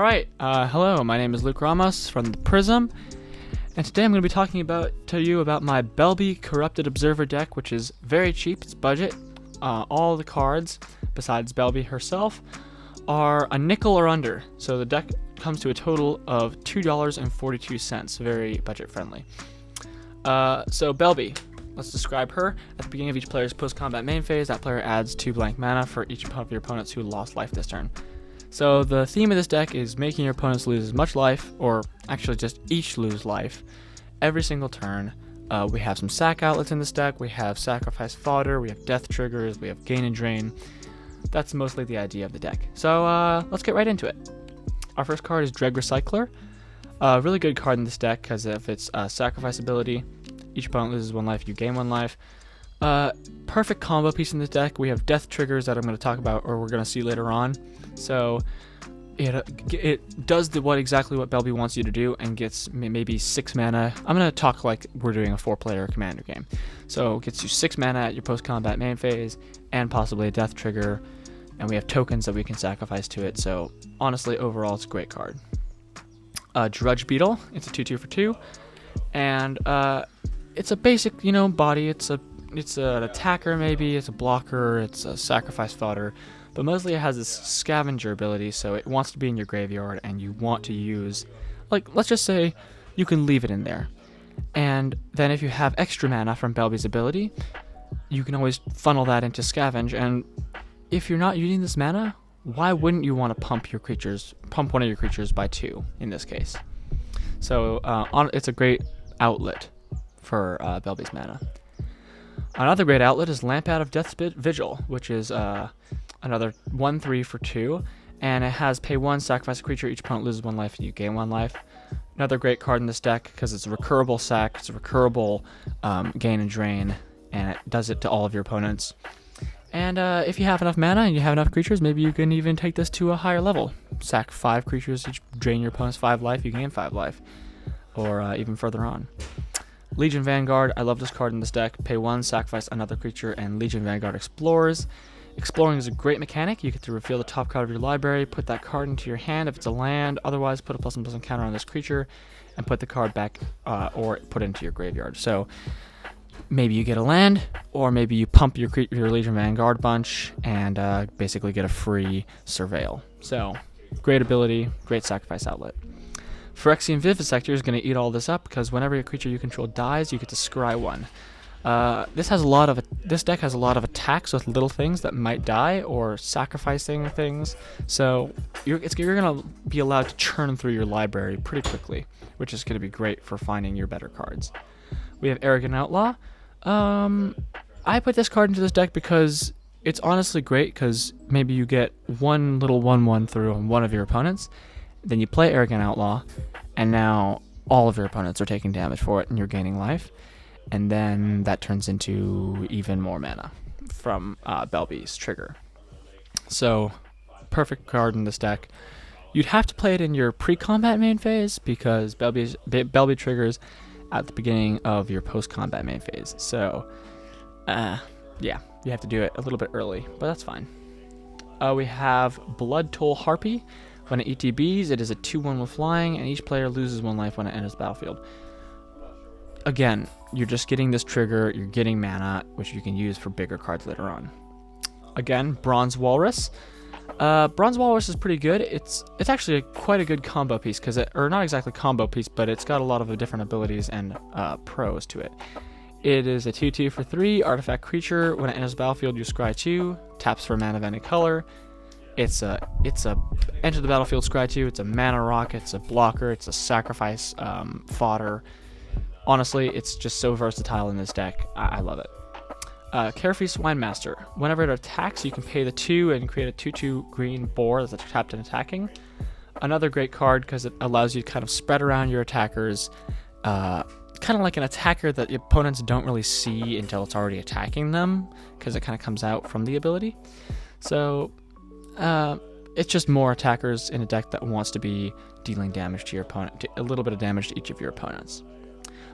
Alright, hello, my name is Luke Ramos from the Prism, and today I'm going to be talking to you about my Belbe Corrupted Observer deck, which is very cheap, it's budget. All the cards, besides Belbe herself, are a nickel or under, so the deck comes to a total of $2.42, very budget friendly. So Belbe, let's describe her. At the beginning of each player's post-combat main phase, that player adds 2 blank mana for each of your opponents who lost life this turn. So the theme of this deck is making your opponents lose as much life, or actually just each lose life, every single turn. We have some sack outlets in this deck, we have sacrifice fodder, we have death triggers, we have gain and drain. That's mostly the idea of the deck. So let's get right into it. Our first card is Dreg Recycler. A really good card in this deck because of its sacrifice ability. Each opponent loses 1 life, you gain 1 life. Perfect combo piece in this deck. We have death triggers that I'm going to talk about, or we're going to see later on. So it does exactly what Belbe wants you to do, and gets maybe 6 mana. I'm going to talk like we're doing a 4-player commander game. So it gets you 6 mana at your post-combat main phase, and possibly a death trigger. And we have tokens that we can sacrifice to it. So honestly, overall, it's a great card. Drudge Beetle. It's a 2/2 for 2, and it's a basic, body. It's an attacker, maybe it's a blocker, it's a sacrifice fodder, but mostly it has this scavenger ability, so it wants to be in your graveyard, and you want to use, let's just say you can leave it in there, and then if you have extra mana from Belbe's ability, you can always funnel that into scavenge. And if you're not using this mana, why wouldn't you want to pump one of your creatures by 2 in this case? So it's a great outlet for Belbe's mana. Another great outlet is Lamp Out of Death's Vigil, which is another 1/3 for 2, and it has pay 1, sacrifice a creature, each opponent loses 1 life, and you gain 1 life. Another great card in this deck because it's a recurable sack, it's a recurable gain and drain, and it does it to all of your opponents. And if you have enough mana and you have enough creatures, maybe you can even take this to a higher level. Sack 5 creatures, each drain your opponent's 5 life, you gain 5 life, or even further on. Legion Vanguard, I love this card in this deck. Pay 1, sacrifice another creature, and Legion Vanguard explores. Exploring is a great mechanic. You get to reveal the top card of your library, put that card into your hand if it's a land, otherwise put a +1/+1 counter on this creature, and put the card back, or put it into your graveyard. So maybe you get a land, or maybe you pump your Legion Vanguard bunch, and basically get a free Surveil. So great ability, great sacrifice outlet. Phyrexian Vivisector is going to eat all this up, because whenever a creature you control dies, you get to scry 1. This deck has a lot of attacks with little things that might die, or sacrificing things. So you're going to be allowed to churn through your library pretty quickly, which is going to be great for finding your better cards. We have Arrogant Outlaw. I put this card into this deck because it's honestly great, because maybe you get one little 1/1 through on one of your opponents, then you play Arrogant Outlaw, and now all of your opponents are taking damage for it, and you're gaining life. And then that turns into even more mana from Belbe's trigger. So, perfect card in this deck. You'd have to play it in your pre-combat main phase, because Belbe triggers at the beginning of your post-combat main phase. So, yeah, you have to do it a little bit early, but that's fine. We have Blood Toll Harpy. When it ETBs, it is a 2/1 with flying, and each player loses 1 life when it enters the battlefield. Again, you're just getting this trigger, you're getting mana, which you can use for bigger cards later on. Again, Bronze Walrus. Bronze Walrus is pretty good. It's actually quite a good combo piece, or not exactly combo piece, but it's got a lot of different abilities and pros to it. It is a 2/2 for 3, artifact creature. When it enters the battlefield, you scry 2, taps for a mana of any color. It's a enter the battlefield, scry 2. It's a mana rock. It's a blocker. It's a sacrifice fodder. Honestly, it's just so versatile in this deck. I love it. Carefree Swine Master. Whenever it attacks, you can pay the 2 and create a 2/2 green boar that's tapped and attacking. Another great card because it allows you to kind of spread around your attackers. Kind of like an attacker that your opponents don't really see until it's already attacking them, because it kind of comes out from the ability. So it's just more attackers in a deck that wants to be dealing damage to your opponent, a little bit of damage to each of your opponents.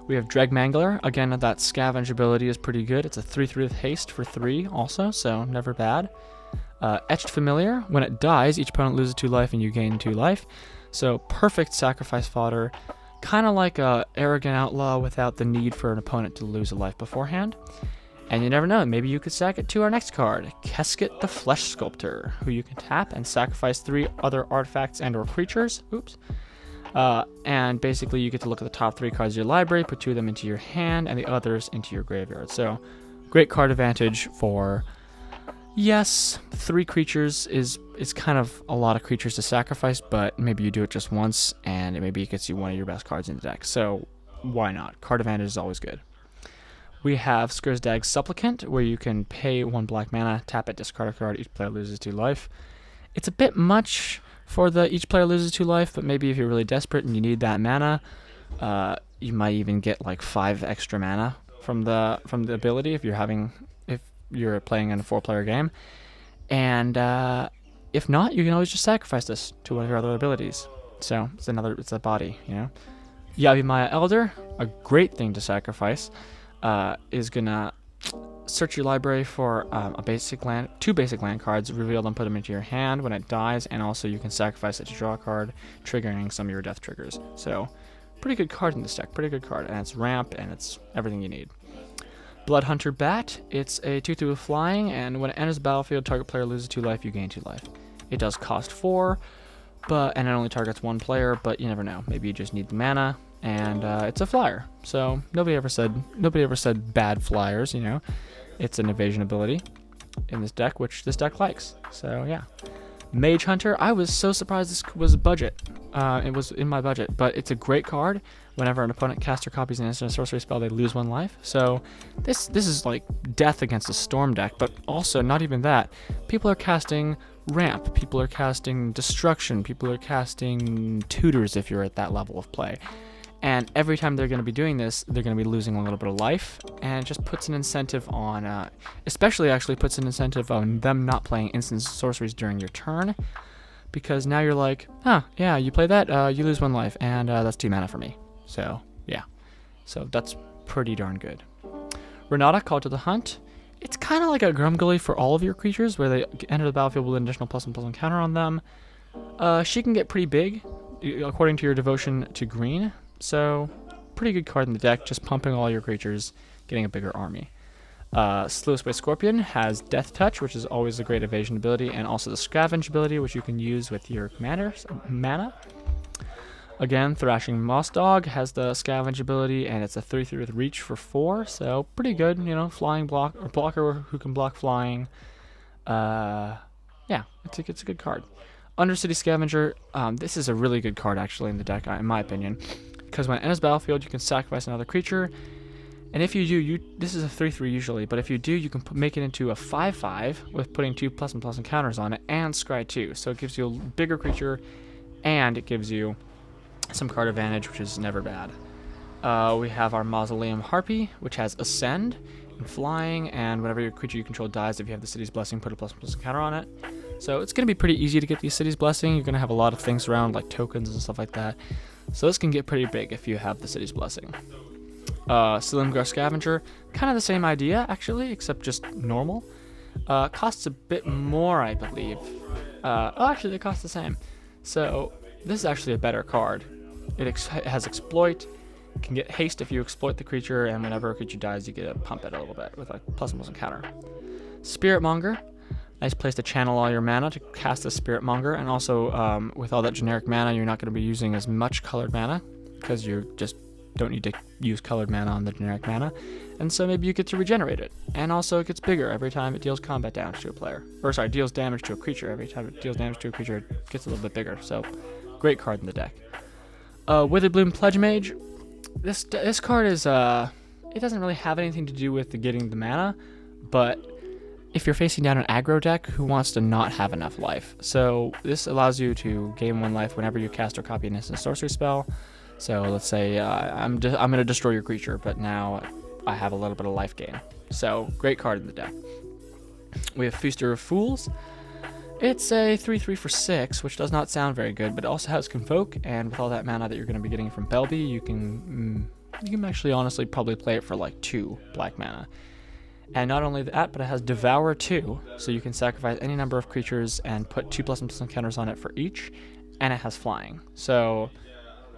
We have Dreg Mangler. Again, that scavenge ability is pretty good. It's a 3/3 with haste for 3 also, so never bad. Etched Familiar. When it dies, each opponent loses 2 life and you gain 2 life. So perfect sacrifice fodder. Kind of like a Arrogant Outlaw without the need for an opponent to lose a life beforehand. And you never know, maybe you could sack it to our next card, Kesket the Flesh Sculptor, who you can tap and sacrifice 3 other artifacts and or creatures. Oops. And basically you get to look at the top 3 cards of your library, put 2 of them into your hand, and the others into your graveyard. So, great card advantage for, yes, 3 creatures is kind of a lot of creatures to sacrifice, but maybe you do it just once, and maybe it gets you one of your best cards in the deck. So, why not? Card advantage is always good. We have Skursdag's Supplicant, where you can pay 1 black mana, tap it, discard a card, each player loses 2 life. It's a bit much for the each player loses 2 life, but maybe if you're really desperate and you need that mana, you might even get like 5 extra mana from the ability if you're playing in a 4-player game. And if not, you can always just sacrifice this to one of your other abilities. So it's a body, you know. Yavimaya Elder, a great thing to sacrifice, is gonna search your library for two basic land cards, reveal them, put them into your hand when it dies, and also you can sacrifice it to draw a card, triggering some of your death triggers. So, pretty good card in this deck, pretty good card, and it's ramp, and it's everything you need. Bloodhunter Bat, it's a 2/2 with flying, and when it enters the battlefield, target player loses 2 life, you gain 2 life. It does cost 4, and it only targets 1 player, but you never know, maybe you just need the mana. And it's a flyer, so nobody ever said bad flyers. You know, it's an evasion ability in this deck, which this deck likes. So yeah, Mage Hunter. I was so surprised this was budget. It was in my budget, but it's a great card. Whenever an opponent casts or copies an instant sorcery spell, they lose 1 life. So this is like death against a storm deck, but also not even that. People are casting ramp. People are casting destruction. People are casting tutors if you're at that level of play. And every time they're going to be doing this, they're going to be losing a little bit of life, and it just puts an incentive on, especially actually puts an incentive on them not playing instant sorceries during your turn, because now you're like, yeah, you play that, you lose 1 life, and that's 2 mana for me. So, yeah. So that's pretty darn good. Renata, Call to the Hunt. It's kind of like a Grumgully for all of your creatures, where they enter the battlefield with an additional +1/+1 counter on them. She can get pretty big, according to your devotion to green. So, pretty good card in the deck, just pumping all your creatures, getting a bigger army. Slowest Way Scorpion has Death Touch, which is always a great evasion ability, and also the Scavenge ability, which you can use with your mana. Again, Thrashing Moss Dog has the Scavenge ability, and it's a 3/3 with Reach for 4, so pretty good, you know, flying blocker who can block flying. Yeah, it's a good card. Undercity Scavenger, this is a really good card actually in the deck, in my opinion, because when it enters battlefield, you can sacrifice another creature, and if you do, this is a 3/3 usually, but if you do, you can make it into a 5/5 with putting 2 +1/+1 counters on it and scry 2, so it gives you a bigger creature, and it gives you some card advantage, which is never bad. We have our Mausoleum Harpy, which has Ascend and flying, and whenever your creature you control dies, if you have the City's Blessing, put a +1/+1 counter on it. So it's going to be pretty easy to get the City's Blessing. You're going to have a lot of things around, like tokens and stuff like that. So this can get pretty big if you have the City's Blessing. Silumgar Scavenger, kind of the same idea, actually, except just normal. Costs a bit more, I believe. Actually, they cost the same. So this is actually a better card. It has Exploit, can get haste if you exploit the creature, and whenever a creature dies, you get to pump it a little bit with a +1/+1 counter. Spiritmonger. Nice place to channel all your mana to cast the Spiritmonger, and also with all that generic mana, you're not going to be using as much colored mana, because you just don't need to use colored mana on the generic mana, and so maybe you get to regenerate it. And also it gets bigger every time it deals combat damage to a player. Deals damage to a creature. Every time it deals damage to a creature, it gets a little bit bigger, so great card in the deck. Witherbloom Pledge Mage. This card is, it doesn't really have anything to do with getting the mana, but if you're facing down an aggro deck who wants to not have enough life. So this allows you to gain 1 life whenever you cast or copy an instant sorcery spell. So let's say I'm going to destroy your creature, but now I have a little bit of life gain. So great card in the deck. We have Feaster of Fools. It's a 3/3 for 6, which does not sound very good, but it also has Convoke, and with all that mana that you're going to be getting from Belbe, you can actually honestly probably play it for like 2 black mana. And not only that, but it has Devour 2, so you can sacrifice any number of creatures and put 2+1+ counters on it for each, and it has flying. So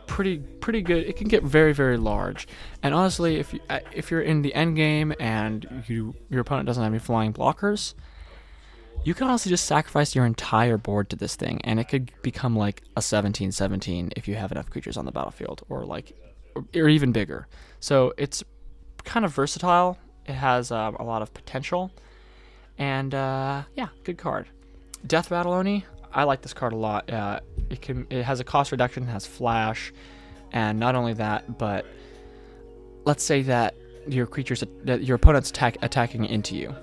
pretty good. It can get very, very large. And honestly, if you're in the end game and your opponent doesn't have any flying blockers, you can honestly just sacrifice your entire board to this thing, and it could become like a 17/17 if you have enough creatures on the battlefield, or even bigger. So it's kind of versatile. It has a lot of potential, and yeah, good card. Death Rattle Oni, I like this card a lot. It has a cost reduction, it has flash, and not only that, but let's say that your opponent's attacking into you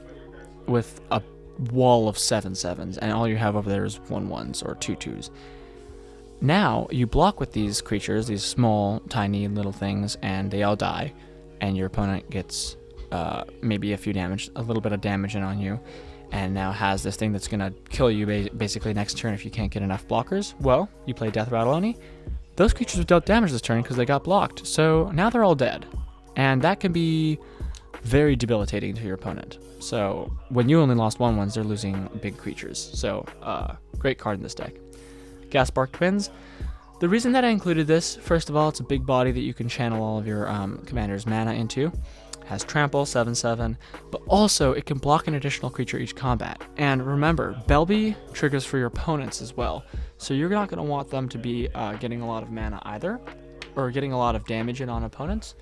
with a wall of 7/7s, and all you have over there is 1/1s or 2/2s. Now you block with these creatures, these small, tiny little things, and they all die, and your opponent gets maybe a little bit of damage in on you, and now has this thing that's gonna kill you basically next turn if you can't get enough blockers. Well, you play Death Rattle Oni. Those creatures have dealt damage this turn because they got blocked, so now they're all dead, and that can be very debilitating to your opponent. So when you only lost 1/1s, they're losing big creatures. So great card in this deck. Gasbark Twins. The reason that I included this, first of all, it's a big body that you can channel all of your commander's mana into. Has Trample, 7/7, but also it can block an additional creature each combat. And remember, Belbe triggers for your opponents as well, so you're not going to want them to be getting a lot of mana either, or getting a lot of damage in on opponents.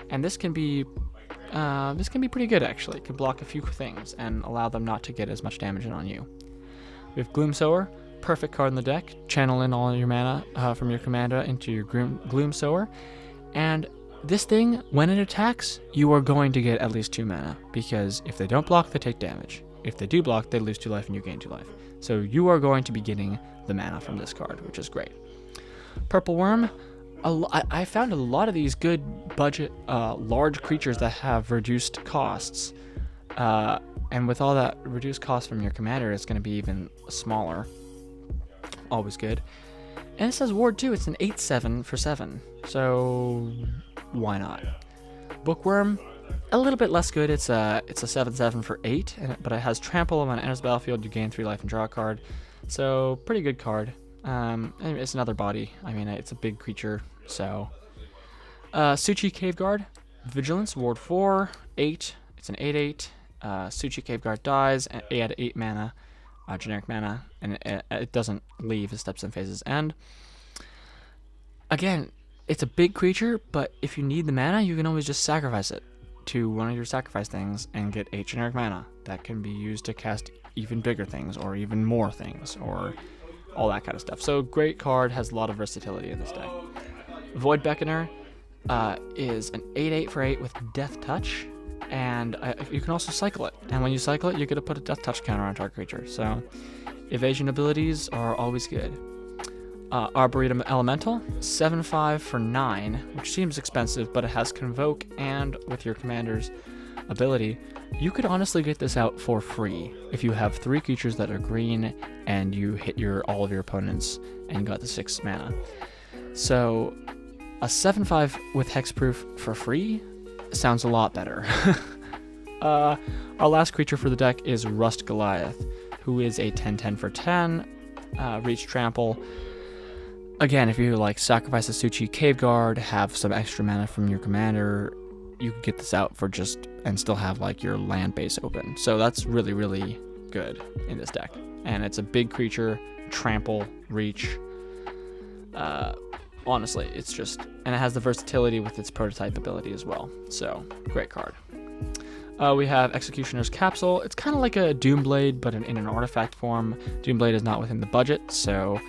And this can be pretty good actually. It can block a few things and allow them not to get as much damage in on you. We have Gloomsower, perfect card in the deck. Channel in all your mana from your commander into your Gloomsower, and this thing, when it attacks, you are going to get at least 2 mana, because if they don't block, they take damage. If they do block, they lose 2 life and you gain 2 life. So you are going to be getting the mana from this card, which is great. Purple Worm, I found a lot of these good budget, large creatures that have reduced costs. And with all that reduced cost from your commander, it's going to be even smaller. Always good. And it says Ward 2, it's an 8/7 for 7. So why not? Bookworm, a little bit less good. It's a 7/7 for 8, but it has Trample. When it enters the battlefield, you gain 3 life and draw a card. So pretty good card. And it's another body. I mean, it's a big creature. So Suchi Caveguard, Vigilance, Ward 4, 8. It's an 8/8. Suchi Caveguard dies, and it had 8 mana, generic mana, and it doesn't leave. It steps in phases end. Again, it's a big creature, but if you need the mana, you can always just sacrifice it to one of your sacrifice things and get 8 generic mana. That can be used to cast even bigger things, or even more things, or all that kind of stuff. So great card, has a lot of versatility in this deck. Void Beckoner is an 8/8 for 8 with Death Touch, and you can also cycle it. And when you cycle it, you're going to put a Death Touch counter on target creature. So evasion abilities are always good. Arboretum Elemental, 7/5 for 9, which seems expensive, but it has Convoke, and with your commander's ability, you could honestly get this out for free if you have 3 creatures that are green and you hit all of your opponents and got the 6 mana. So a 7/5 with Hexproof for free sounds a lot better. Our last creature for the deck is Rust Goliath, who is a 10/10 for 10, reach Trample. Again, if you sacrifice a Suchi Caveguard, have some extra mana from your commander, you can get this out for and still have your land base open. So that's really, really good in this deck. And it's a big creature, trample, reach. Honestly, and it has the versatility with its prototype ability as well. So great card. We have Executioner's Capsule. It's kind of like a Doomblade, but in an artifact form. Doomblade is not within the budget, so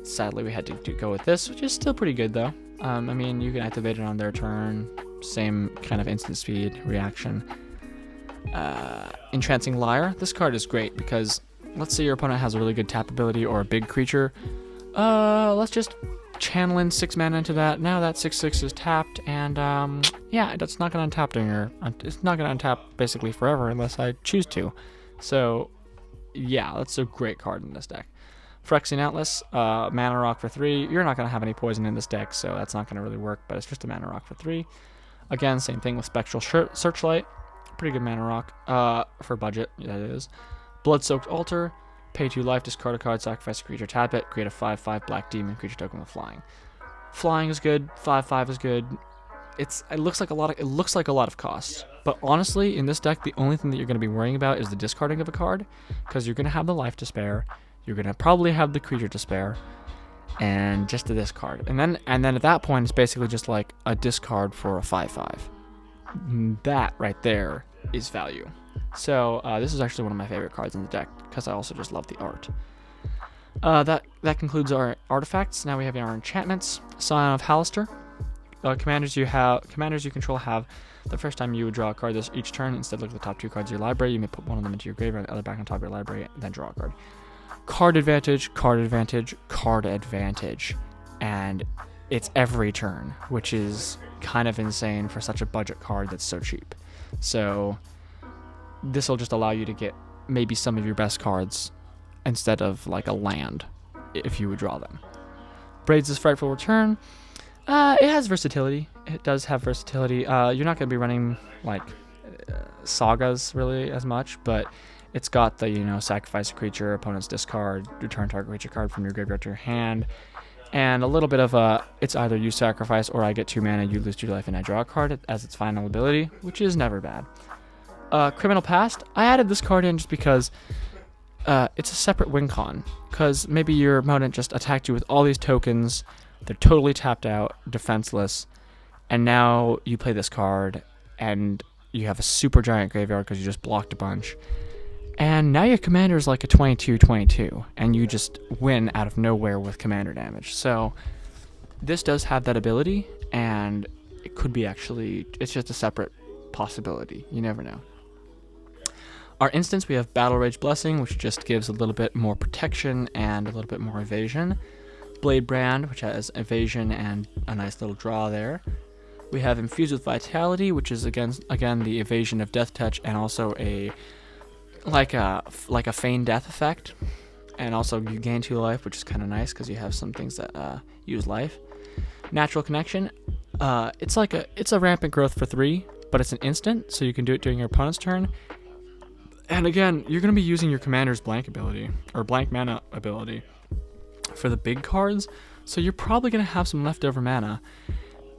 sadly we had to go with this, which is still pretty good though. I mean, you can activate it on their turn, same kind of instant speed reaction. Entrancing Lyre. This card is great because let's say your opponent has a really good tap ability or a big creature. Let's just channel in 6 mana into that. Now that 6/6 is tapped, and yeah, it's not going to untap it's not going to untap basically forever unless I choose to. So yeah, that's a great card in this deck. Phyrexian Atlas, mana rock for 3. You're not going to have any poison in this deck, so that's not going to really work, but it's just a mana rock for 3. Again, same thing with Spectral Searchlight. pretty good mana rock. For budget, that is. Blood-Soaked Altar. Pay 2 life, discard a card, sacrifice a creature, tap it, create a 5/5 black demon creature token with flying. Flying is good. 5/5 is good. It looks like a lot of cost. But honestly, in this deck, the only thing that you're going to be worrying about is the discarding of a card, because you're going to have the life to spare. You're going to probably have the creature to spare, and just the discard. And then at that point, it's basically just like a discard for a 5/5. That right there is value. So this is actually one of my favorite cards in the deck, because I also just love the art. That concludes our artifacts. Now we have our enchantments. Scion of Halaster. Commanders you control have the first time you would draw a card each turn. Instead, look at the top 2 cards of your library. You may put one of them into your graveyard, the other back on top of your library, and then draw a card. Card advantage, card advantage, card advantage, and it's every turn, which is kind of insane for such a budget card that's so cheap. So this will just allow you to get maybe some of your best cards instead of like a land, if you would draw them. Braids' Frightful Return. It has versatility. It does have versatility. You're not going to be running like sagas really as much, but it's got the, sacrifice a creature, opponent's discard, return target creature card from your graveyard to your hand, and a little bit of it's either you sacrifice or I get 2 mana, you lose 2 life, and I draw a card as its final ability, which is never bad. Criminal Past. I added this card in just because it's a separate win con, because maybe your opponent just attacked you with all these tokens, they're totally tapped out, defenseless, and now you play this card, and you have a super giant graveyard because you just blocked a bunch. And now your commander is like a 22/22, and you just win out of nowhere with commander damage. So this does have that ability, and it could be it's just a separate possibility. You never know. Our instance, we have Battle Rage Blessing, which just gives a little bit more protection and a little bit more evasion. Blade Brand, which has evasion and a nice little draw there. We have Infused with Vitality, which is again the evasion of Death Touch, and also a feign death effect, and also you gain 2 life, which is kind of nice because you have some things that use life. Natural Connection, it's a rampant growth for 3, but it's an instant, so you can do it during your opponent's turn. And again, you're going to be using your commander's blank ability or blank mana ability for the big cards, so you're probably going to have some leftover mana.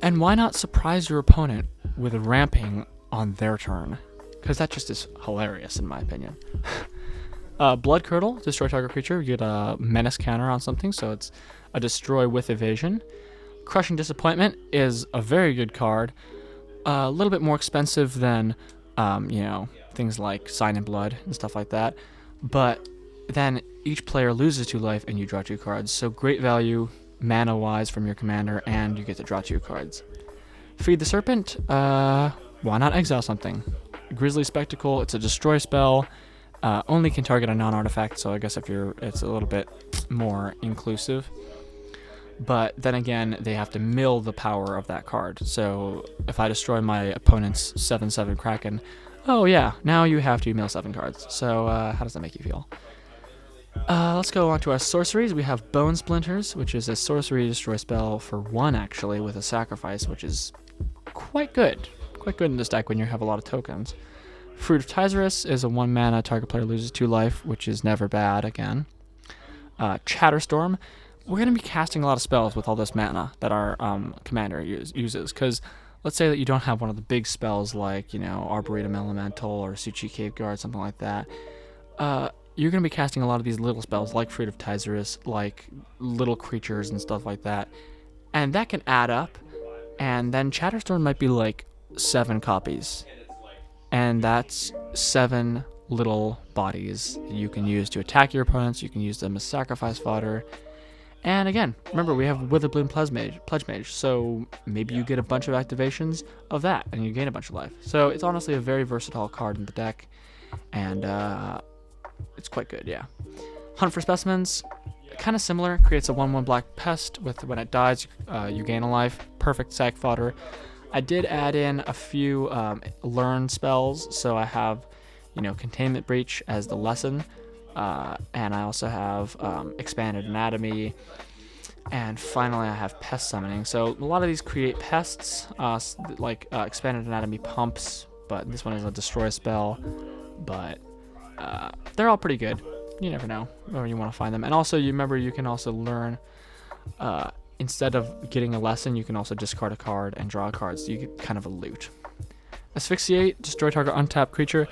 And why not surprise your opponent with ramping on their turn? Because that just is hilarious, in my opinion. Blood Curdle, destroy target creature. You get a menace counter on something, so it's a destroy with evasion. Crushing Disappointment is a very good card. A little bit more expensive than, things like Sign in Blood and stuff like that. But then each player loses 2 life, and you draw 2 cards. So great value, mana-wise, from your commander, and you get to draw 2 cards. Feed the Serpent. Why not exile something? Grisly Spectacle, it's a destroy spell, only can target a non-artifact, so I guess it's a little bit more inclusive. But then again, they have to mill the power of that card. So if I destroy my opponent's 7/7 Kraken, oh yeah, now you have to mill 7 cards. So how does that make you feel? Let's go on to our sorceries. We have Bone Splinters, which is a sorcery destroy spell for 1 actually, with a sacrifice, which is quite good. Quite good in this deck when you have a lot of tokens. Fruit of Tizerus is a 1 mana, target player loses 2 life, which is never bad again. Chatterstorm. We're going to be casting a lot of spells with all this mana that our commander uses, because let's say that you don't have one of the big spells like, Arboretum Elemental or Suchi Cave Guard, something like that. You're going to be casting a lot of these little spells like Fruit of Tizerus, like little creatures and stuff like that. And that can add up, and then Chatterstorm might be like 7 copies, and that's 7 little bodies you can use to attack your opponents. You can use them as sacrifice fodder, and again, remember, we have Witherbloom Pledge Mage, so maybe you get a bunch of activations of that and you gain a bunch of life. So it's honestly a very versatile card in the deck, and it's quite good. Yeah. Hunt for Specimens, kind of similar, creates a 1/1 black pest with when it dies you gain a life. Perfect sack fodder. I did add in a few learn spells, so I have, Containment Breach as the lesson, and I also have Expanded Anatomy, and finally I have Pest Summoning. So a lot of these create pests, like Expanded Anatomy pumps but this one is a destroy spell. But they're all pretty good. You never know where you want to find them. And also, you remember you can also learn. Instead of getting a lesson, you can also discard a card and draw a card, so you get kind of a loot. Asphyxiate, destroy target untapped creature.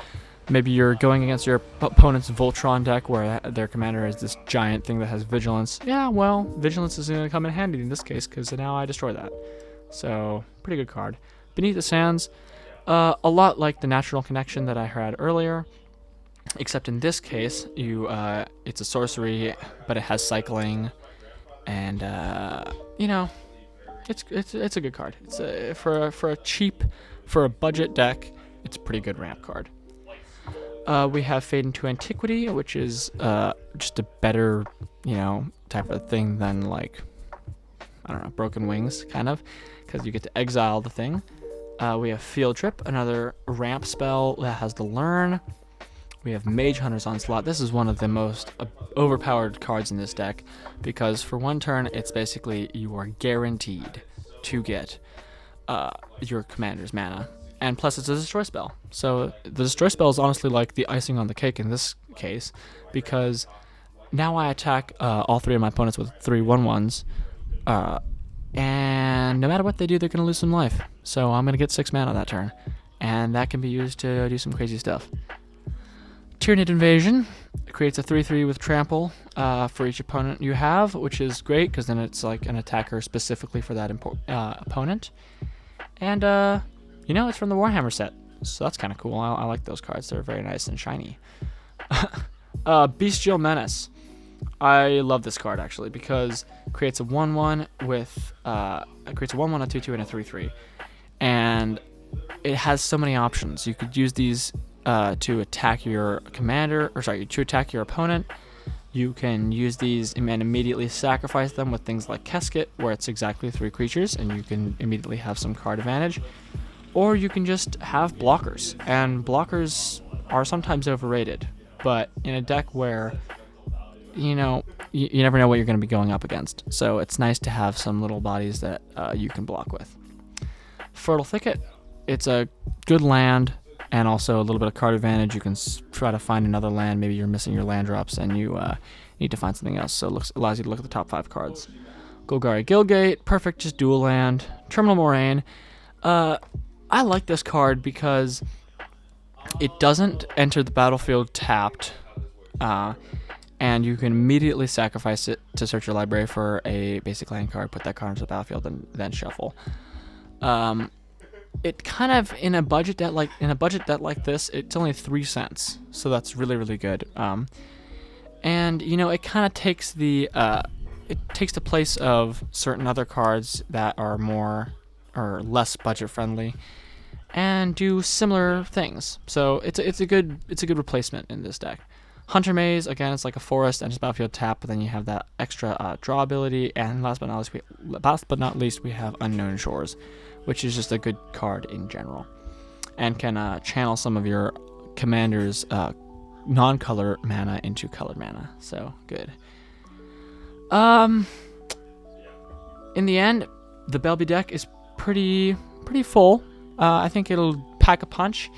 Maybe you're going against your opponent's Voltron deck where their commander is this giant thing that has Vigilance. Yeah, well, Vigilance is going to come in handy in this case because now I destroy that. So, pretty good card. Beneath the Sands, a lot like the Natural Connection that I had earlier, except in this case, it's a sorcery, but it has cycling. And it's a good card. It's for a budget deck. It's a pretty good ramp card. We have Fade into Antiquity, which is just a better type of thing than like Broken Wings kind of, because you get to exile the thing. We have Field Trip, another ramp spell that has the Learn. We have Mage Hunter's Onslaught. This is one of the most overpowered cards in this deck because for one turn, it's basically you are guaranteed to get your commander's mana. And plus, it's a destroy spell. So the destroy spell is honestly like the icing on the cake in this case because now I attack all three of my opponents with 3/1/1s. And no matter what they do, they're going to lose some life. So I'm going to get 6 mana that turn. And that can be used to do some crazy stuff. Tyrannid Invasion creates a 3/3 with trample for each opponent you have, which is great because then it's like an attacker specifically for that opponent. And, it's from the Warhammer set, so that's kind of cool. I like those cards. They're very nice and shiny. Bestial Menace. I love this card, actually, because it creates a 1/1 with... it creates a 1/1, a 2/2, and a 3/3. And it has so many options. You could use these... to attack your to attack your opponent. You can use these and immediately sacrifice them with things like Kesket, where it's exactly 3 creatures, and you can immediately have some card advantage. Or you can just have blockers, and blockers are sometimes overrated, but in a deck where, you never know what you're going to be going up against, so it's nice to have some little bodies that you can block with. Fertile Thicket, it's a good land, and also a little bit of card advantage. You can try to find another land. Maybe you're missing your land drops and you need to find something else. So it allows you to look at the top 5 cards. Golgari Guildgate, perfect, just dual land. Terminal Moraine. I like this card because it doesn't enter the battlefield tapped, and you can immediately sacrifice it to search your library for a basic land card, put that card into the battlefield, and then shuffle. It kind of in a budget deck like this, it's only 3 cents, so that's really, really good. And it kind of takes the place of certain other cards that are more or less budget friendly, and do similar things. So it's a good replacement in this deck. Hunter Maze, again, it's like a forest and it's battlefield tap, but then you have that extra draw ability. And last but not least, we have Unknown Shores, which is just a good card in general, and can channel some of your commander's non-color mana into colored mana. So good. In the end, the Belbe deck is pretty full. I think it'll pack a punch.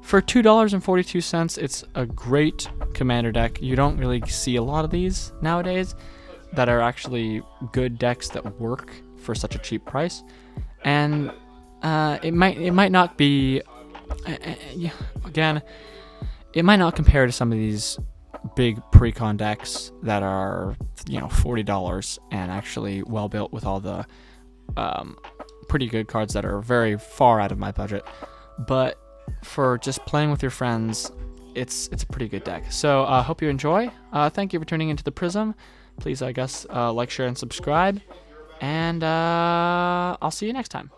For $2.42, it's a great commander deck. You don't really see a lot of these nowadays that are actually good decks that work for such a cheap price. And it might not be, again, it might not compare to some of these big pre-con decks that are, $40 and actually well built with all the pretty good cards that are very far out of my budget. But for just playing with your friends, it's a pretty good deck. So I hope you enjoy. Thank you for tuning into the Prism. Please, like, share, and subscribe. And I'll see you next time.